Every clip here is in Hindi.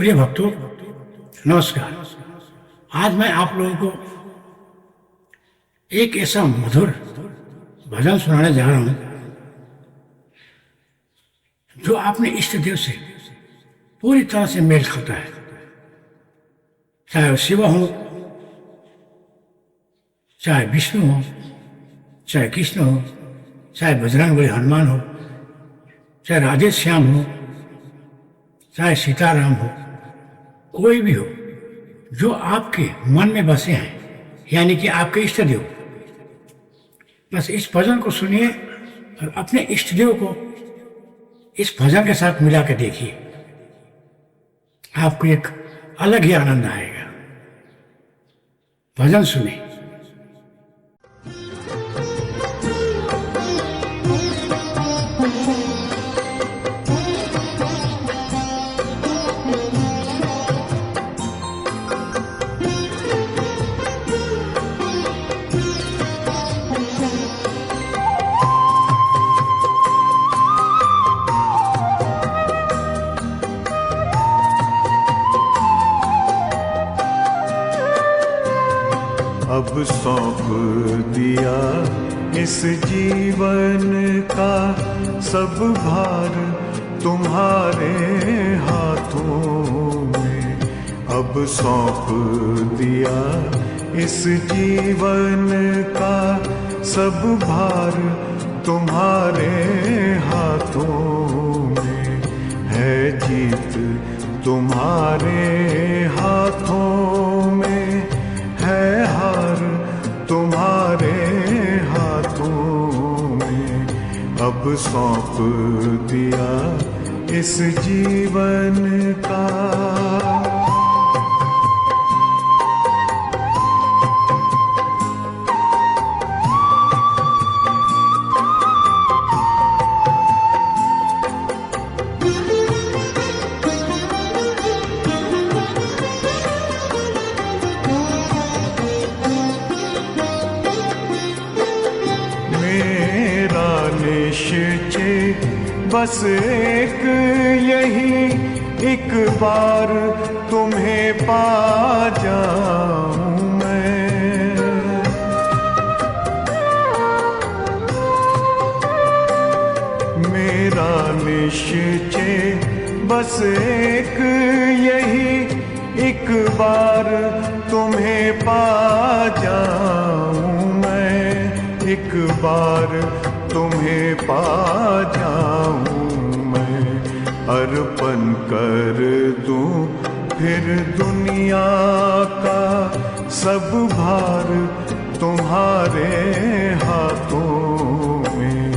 प्रिय भक्तों, नमस्कार। आज मैं आप लोगों को एक ऐसा मधुर भजन सुनाने जा रहा हूं जो अपने इष्ट देव से पूरी तरह से मेल खाता है। चाहे वो शिव हो, चाहे विष्णु हो, चाहे कृष्ण हो, चाहे बजरंगबली हनुमान हो, चाहे राधे श्याम हो, चाहे सीताराम हो, कोई भी हो जो आपके मन में बसे हैं, यानी कि आपके इष्ट देव। बस इस भजन को सुनिए और अपने इष्ट देव को इस भजन के साथ मिला के देखिए, आपको एक अलग ही आनंद आएगा। भजन सुनिए। अब सौंप दिया इस जीवन का सब भार तुम्हारे हाथों में। अब सौंप दिया इस जीवन का सब भार तुम्हारे हाथों में। है जीत तुम्हारे हाथों में, है हार तुम्हारे हाथों में। अब सौंप दिया इस जीवन का। निश्चय बस एक यही, एक बार तुम्हें पा जाऊं मैं। मेरा निश्चय बस एक यही, एक बार तुम्हें पा जाऊं मैं। एक बार तुम्हें पा जाऊं मैं। अर्पण कर दूं फिर दुनिया का सब भार तुम्हारे हाथों में।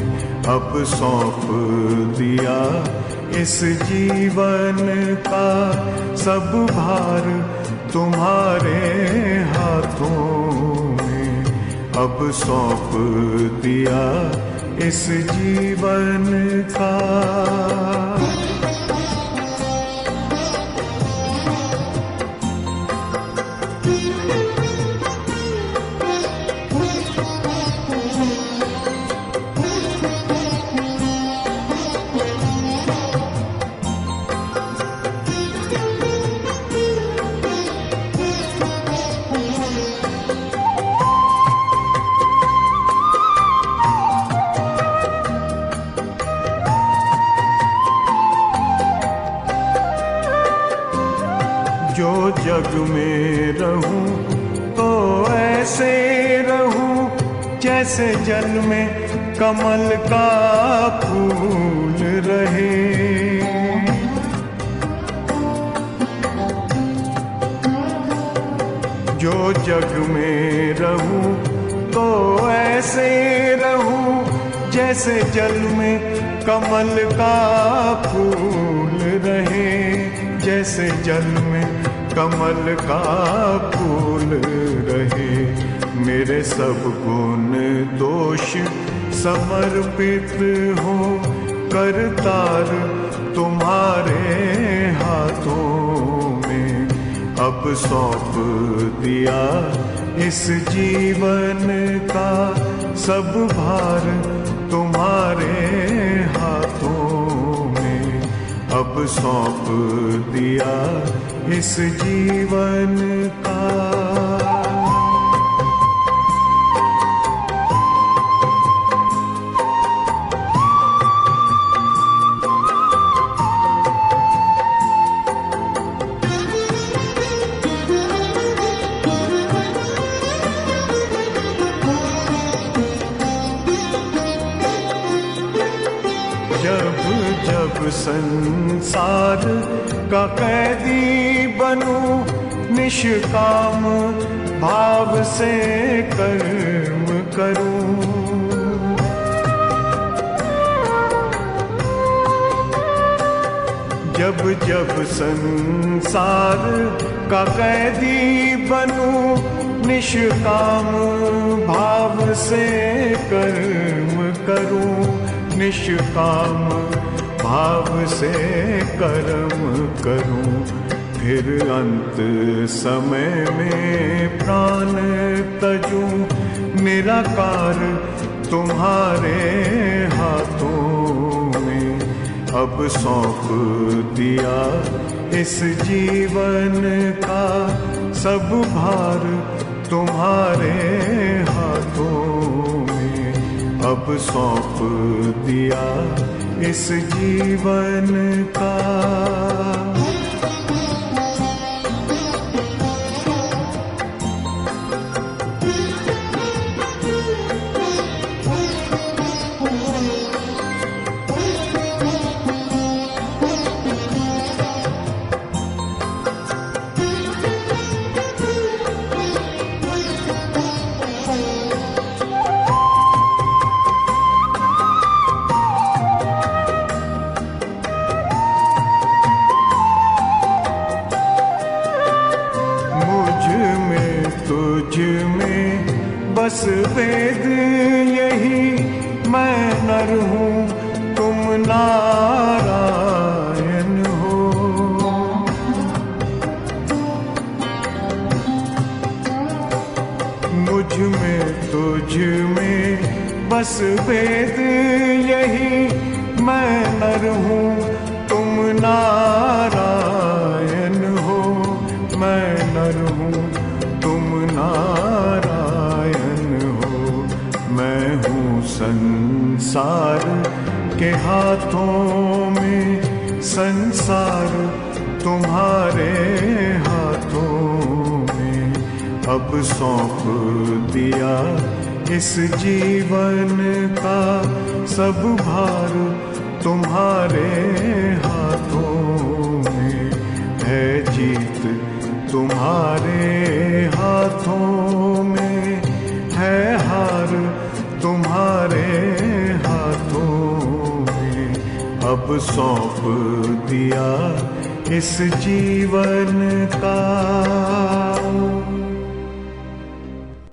अब सौंप दिया इस जीवन का सब भार तुम्हारे हाथों में। अब सौंप दिया इस जीवन का। जो जग में रहूं तो ऐसे रहूं जैसे जल में कमल का फूल रहे। जो जग में रहूं तो ऐसे रहूं जैसे जल में कमल का फूल रहे। जैसे जल में कमल का फूल रहे। मेरे सब गुण दोष समर्पित हो करतार तुम्हारे हाथों में। अब सौंप दिया इस जीवन का सब भार तुम्हारे हाथों में। अब सौंप दिया इस जीवन का। जब जब संसार का कैदी बनूं, निष्काम भाव से कर्म करूं। जब जब संसार का कैदी बनूं, निष्काम भाव से कर्म करूं। निष्काम भाव से कर्म करूं, फिर अंत समय में प्राण तजूं। निराकार तुम्हारे हाथों में अब सौंप दिया इस जीवन का। सब भार तुम्हारे हाथों में अब सौंप दिया इस जीवन का। तुझ में बस वेद यही, मैं नर हूँ तुम नारायण हो। मुझ में तुझ में बस वेद यही, मैं नर हूँ तुम नारायण हो। मैं नर हूँ तुम नारायण हो। मैं हूँ संसार के हाथों में, संसार तुम्हारे हाथों में अब सौंप दिया इस जीवन का। सब भार तुम्हारे हाथों में है, जीत तुम्हारे हाथों में है, हार तुम्हारे हाथों में अब सौंप दिया इस जीवन का।